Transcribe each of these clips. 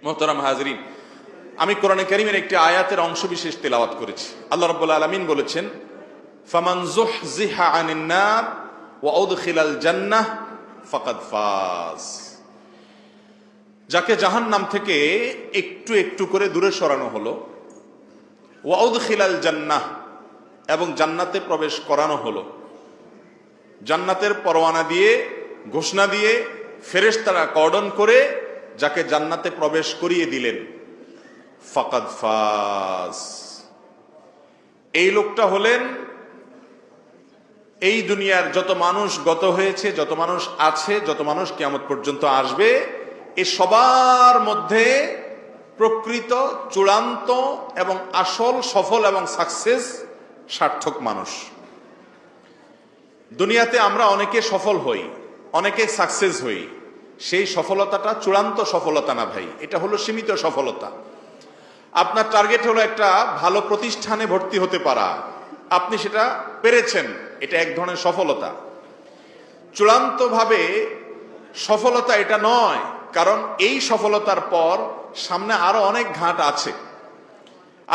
মোহতারাম হাজরিন, আমি কোরআনে কারীমের একটি আয়াতের অংশ বিশেষ তেলাওয়াত করেছি। আল্লাহ রাব্বুল আলামিন বলেছেন, ফামান যুহযিহা আনিন নার ওয়া উদখিলাল জান্নাহ ফাকাদ ফাজ। যাকে জাহান্নাম থেকে একটু একটু করে দূরে সরানো হলো, ওয়া উদখিলাল জান্নাহ, এবং জান্নাতে প্রবেশ করানো হলো। জান্নাতের পরওয়ানা দিয়ে, ঘোষণা দিয়ে ফেরেশতারা কর্ডন করে যাকে জান্নাতে প্রবেশ করিয়ে দিলেন, ফাকাদ ফাজ। এই লোকটা হলেন এই দুনিয়ার যত মানুষ গত হয়েছে, যত মানুষ আছে, যত মানুষ কিয়ামত পর্যন্ত আসবে, এই সবার মধ্যে প্রকৃত, চূড়ান্ত এবং আসল সফল এবং সাকসেস সার্থক মানুষ। দুনিয়াতে আমরা অনেকে সফল হই, অনেকে সাকসেস হই, সেই সফলতাটা চূড়ান্ত সফলতা না ভাই, এটা হলো সীমিত সফলতা। আপনার টার্গেট হলো একটা ভালো প্রতিষ্ঠানে ভর্তি হতে পারা, আপনি সেটা পেরেছেন, এটা এক ধরনের সফলতা। চূড়ান্তভাবে সফলতা এটা নয়, কারণ এই সফলতার পর সামনে আরো অনেক ঘাট আছে।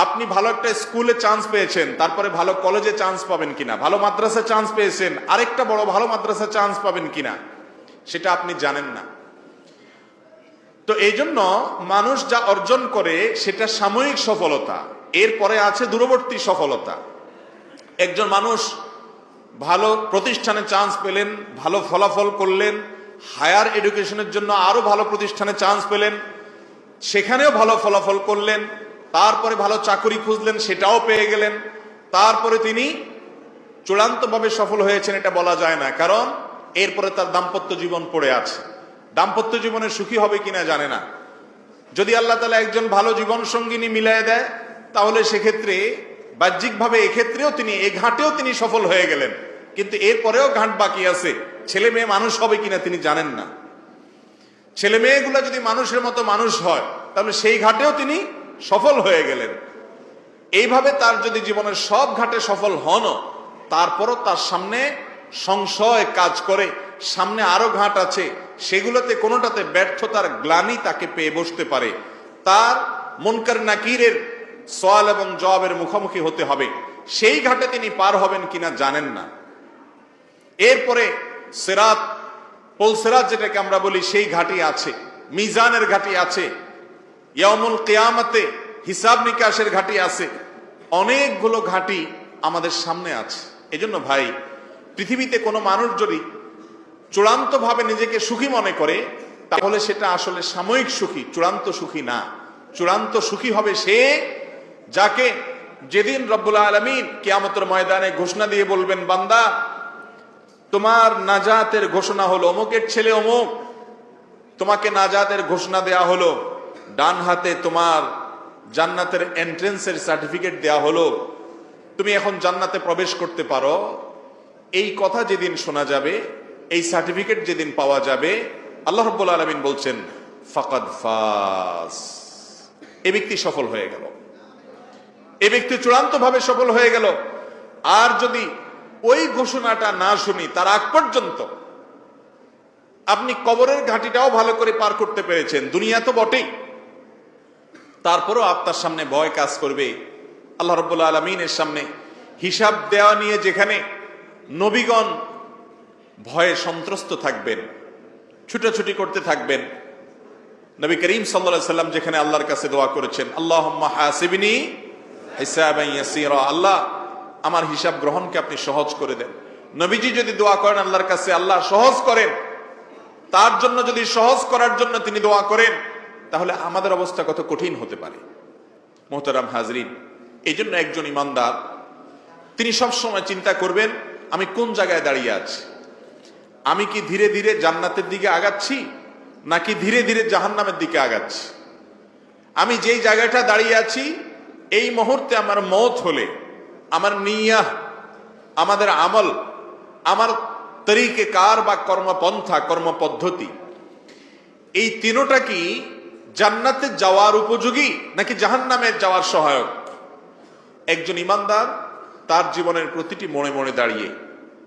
আপনি ভালো একটা স্কুলে চান্স পেয়েছেন, তারপরে ভালো কলেজে চান্স পাবেন কিনা, ভালো মাদ্রাসা চান্স পেয়েছেন, আরেকটা বড় ভালো মাদ্রাসা চান্স পাবেন কিনা সেটা আপনি জানেন না। তো এই জন্য মানুষ যা অর্জন করে সেটা সাময়িক সফলতা, এরপরে আছে দূরবর্তী সফলতা। একজন মানুষ ভালো প্রতিষ্ঠানে চান্স পেলেন, ভালো ফলাফল করলেন, হায়ার এডুকেশনের জন্য আরো ভালো প্রতিষ্ঠানে চান্স পেলেন, সেখানেও ভালো ফলাফল করলেন, তারপরে ভালো চাকরি খুঁজলেন, সেটাও পেয়ে গেলেন, তারপরে তিনি চূড়ান্তভাবে সফল হয়েছেন এটা বলা যায় না, কারণ এরপরে তার দাম্পত্য জীবন পড়ে আছে। দাম্পত্য জীবনে সুখী হবে কিনা জানে না। যদি আল্লাহ তাআলা একজন ভালো জীবন সঙ্গিনী মিলাই দেয়, তাহলে সেক্ষেত্রে বাহ্যিকভাবে এক্ষেত্রেও তিনি, এ ঘাটেও তিনি সফল হয়ে গেলেন, কিন্তু এরপরেও ঘাট বাকি আছে। ছেলে মেয়ে মানুষ হবে কিনা তিনি জানেন না। ছেলে মেয়েগুলা যদি মানুষের মতো মানুষ হয়, তাহলে সেই ঘাটেও তিনি সফল হয়ে গেলেন। এইভাবে তার যদি জীবনের সব ঘাটে সফল হন, তারপরও তার সামনে সংশয় কাজ করে, সামনে আরো ঘাট আছে, সেগুলোতে কোনোটাতে ব্যর্থতার গ্লানি তাকে পেয়ে বসতে পারে। তার মুনকার নাকিরের সওয়াল এবং জবাবের মুখোমুখি হতে হবে, সেই ঘাটে তিনি পার হবেন কিনা জানেন না। এরপরে সিরাত, পুলসিরাত যেটাকে আমরা বলি, সেই ঘাটি আছে, মিজানের ঘাটি আছে, ইয়াউমুল কিয়ামতে হিসাব নিকাশের ঘাটি আছে, অনেকগুলো ঘাটি আমাদের সামনে আছে। এজন্য ভাই, পৃথিবীতে কোনো মানুষ যদি চূড়ান্তভাবে নিজেকে সুখী মনে করে, তাহলে সেটা আসলে সাময়িক সুখী, চূড়ান্ত সুখী না। চূড়ান্ত সুখী হবে সে, যাকে যেদিন রব্বুল আলামিন কিয়ামতের ময়দানে ঘোষণা দিয়ে বলবেন, বান্দা তোমার নাজাতের ঘোষণা হলো, অমুকের ছেলে অমুক, তোমাকে নাজাতের ঘোষণা দেয়া হলো, ডান হাতে তোমার জান্নাতের এন্ট্রেন্সের সার্টিফিকেট দেয়া হলো, তুমি এখন জান্নাতে প্রবেশ করতে পারো। এই কথা যেদিন শোনা যাবে, এই সার্টিফিকেট যেদিন পাওয়া যাবে, আল্লাহ রাব্বুল আলামিন বলছেন ফাকাদ ফাজ, এই ব্যক্তি সফল হয়ে গেল, এই ব্যক্তি চূড়ান্তভাবে সফল হয়ে গেল। আর যদি ওই ঘোষণাটা না শুনি, তার আগ পর্যন্ত আপনি কবরের ঘাটিটাও ভালো করে পার করতে পেরেছেন, দুনিয়া তো বটেই, তারপরও আপনার সামনে ভয় কাজ করবে। আল্লাহ রাব্বুল আলামিনের সামনে হিসাব দেওয়া নিয়ে যেখানে নবীগণ ভয়ে সন্ত্রস্ত থাকবেন, ছুটাছুটি করতে থাকবেন, নবী করিম সাল্লাল্লাহু আলাইহি সাল্লাম যেখানে আল্লাহর কাছে দোয়া করেছেন, আল্লাহুম্মা হাসিবনি হিসাবান ইয়াসীরা, আল্লাহ আমার হিসাব গ্রহণকে আপনি সহজ করে দেন। নবীজি যদি দোয়া করেন আল্লাহর কাছে, আল্লাহ সহজ করেন, তার জন্য যদি সহজ করার জন্য তিনি দোয়া করেন, তাহলে আমাদের অবস্থা কত কঠিন হতে পারে। মোহতারাম হাজরিন, এই জন্য একজন ইমানদার তিনি সবসময় চিন্তা করবেন, আমি কোন জায়গায় দাঁড়িয়ে আছি, আমি কি ধীরে ধীরে জান্নাতের দিকে আগাচ্ছি নাকি ধীরে ধীরে জাহান্নামের দিকে আগাচ্ছি। আমি যেই জায়গাটা দাঁড়িয়ে আছি, এই মুহূর্তে আমার মওত হলে আমার নিয়াহ, আমাদের আমল, আমার তরিকে কার বা কর্মপন্থা, কর্মপদ্ধতি, এই তিনোটা কি জান্নাতে যাওয়ার উপযোগী নাকি জাহান্নামে যাওয়ার সহায়ক। একজন ইমানদার তার জীবনের প্রতিটি মোড়ে মোড়ে দাঁড়িয়ে,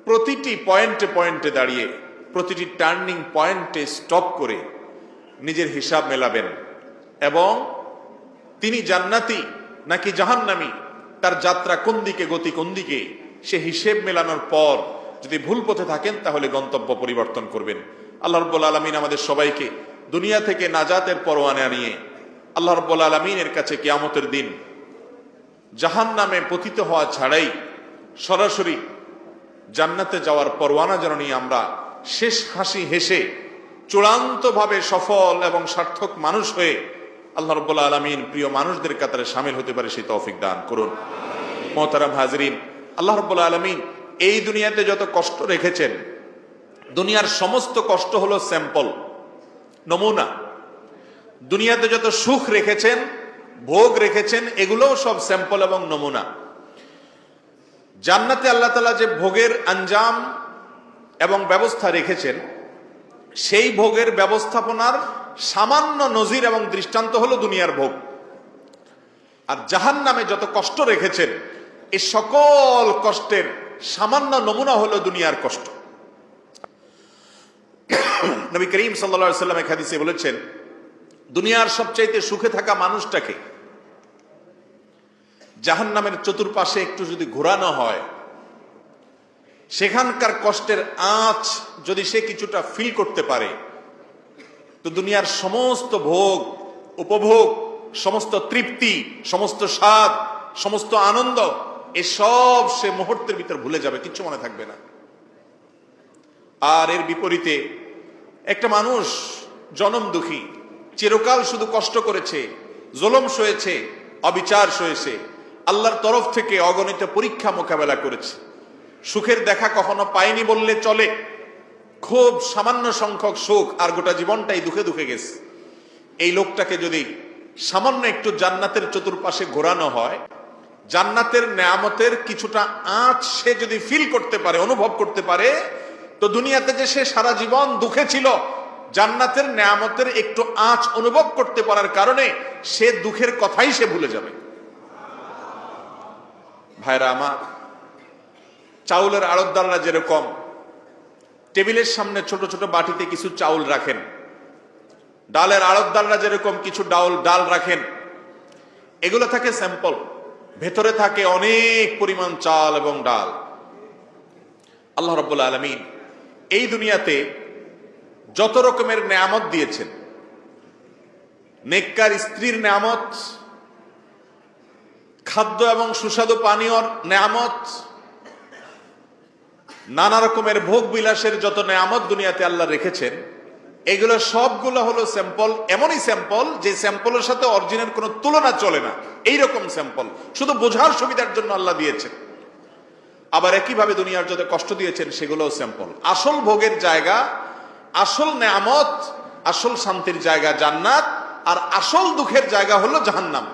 প্রতিটি পয়েন্টে পয়েন্টে দাঁড়িয়ে, প্রতিটি টার্নিং পয়েন্টে স্টপ করে নিজের হিসাব মেলাবেন। এবং তিনি জান্নাতি নাকি জাহান্নামী, তার যাত্রা কোন দিকে, গতি কোন দিকে, সে হিসেব মেলানোর পর যদি ভুল পথে থাকেন তাহলে গন্তব্য পরিবর্তন করবেন। আল্লাহ রাব্বুল আলামিন আমাদের সবাইকে দুনিয়া থেকে নাজাতের পরোয়ানা নিয়ে আল্লাহ রাব্বুল আলামিনের কাছে কিয়ামতের দিন জাহান্নামে পতিত হওয়া ছাড়াই সরাসরি জান্নাতে যাওয়ার পরোয়ানা যেন নিয়ে আমরা শেষ হাসি হেসে চূড়ান্তভাবে সফল এবং সার্থক মানুষ হয়ে আল্লাহ রাব্বুল আলামিন প্রিয় মানুষদের কাতারে শামিল হতে পারে সেই তৌফিক দান করুন। মোহতারাম হাজরিন, আল্লাহ রাব্বুল আলামিন এই দুনিয়াতে যত কষ্ট রেখেছেন, দুনিয়ার সমস্ত কষ্ট হলো স্যাম্পল, নমুনা। দুনিয়াতে যত সুখ রেখেছেন, ভোগ রেখেছেন, এগুলোও সব স্যাম্পল এবং নমুনা। জান্নাতে আল্লাহ তাআলা যে ভোগের আঞ্জাম এবং ব্যবস্থা রেখেছেন, সেই ভোগের ব্যবস্থাপনার সামান্য নজির এবং দৃষ্টান্ত হলো দুনিয়ার ভোগ। আর জাহান্নামে যত কষ্ট রেখেছেন, এই সকল কষ্টের সামান্য নমুনা হলো দুনিয়ার কষ্ট। নবী করিম সাল্লাল্লাহু আলাইহি ওয়াসাল্লাম এক হাদিসে বলেছেন, দুনিয়ার সবচাইতে সুখে থাকা মানুষটাকে জাহান্নামের চতুর্পাশে একটু যদি ঘোরানো হয়, সেখানকার কষ্টের আঁচ যদি সে কিছুটা ফিল করতে পারে, তো দুনিয়ার সমস্ত ভোগ, উপভোগ, সমস্ত তৃপ্তি, সমস্ত স্বাদ, সমস্ত আনন্দ, এসব সে মুহূর্তের ভিতর ভুলে যাবে, কিচ্ছু মনে থাকবে না। আর এর বিপরীতে একটা মানুষ জনম দুঃখী, চিরকাল শুধু কষ্ট করেছে, জুলুম সয়েছে, অবিচার সয়েছে, আল্লাহর তরফ থেকে অগণিত পরীক্ষা মোকাবেলা করেছে, সুখের দেখা কখনো পায়নি বললে চলে, খুব সামান্য সংখ্যক সুখ, আর গোটা জীবনটাই দুঃখে দুঃখে গেছে। এই লোকটাকে যদি সামান্য একটু জান্নাতের চতুর্পাশে ঘোরানো হয়, জান্নাতের নেয়ামতের কিছুটা আঁচ সে যদি ফিল করতে পারে, অনুভব করতে পারে, তো দুনিয়াতে যে সে সারা জীবন দুঃখে ছিল, জান্নাতের নেয়ামতের একটু আঁচ অনুভব করতে পারার কারণে সে দুঃখের কথাই সে ভুলে যাবে। ভাইরা আমার, চাউলের আড়তদাররা যেরকম টেবিলের সামনে ছোট ছোট বাটিতে কিছু চাউল রাখেন, ডালের আড়তদাররা যেরকম কিছু ডাল রাখেন, এগুলো থাকে স্যাম্পল, ভেতরে থাকে অনেক পরিমাণ চাল এবং ডাল। আল্লাহ রাব্বুল আলামিন এই দুনিয়াতে যত রকমের নেয়ামত দিয়েছেন, নেককার স্ত্রীর নেয়ামত, খাদ্য এবং সুস্বাদু পানীয়র নেয়ামত, নানা রকমের ভোগ বিলাসের যত নেয়ামত দুনিয়াতে আল্লাহ রেখেছেন, এগুলো সবগুলো হলো স্যাম্পল। এমনই স্যাম্পল যে স্যাম্পলের সাথে অরিজিনাল কোনো তুলনা চলে না, এইরকম স্যাম্পল, শুধু বোঝার সুবিধার জন্য আল্লাহ দিয়েছেন। আবার একইভাবে দুনিয়ার যত কষ্ট দিয়েছেন সেগুলোও স্যাম্পল। আসল ভোগের জায়গা, আসল নেয়ামত, আসল শান্তির জায়গা জান্নাত, আর আসল দুঃখের জায়গা হলো জাহান্নাম।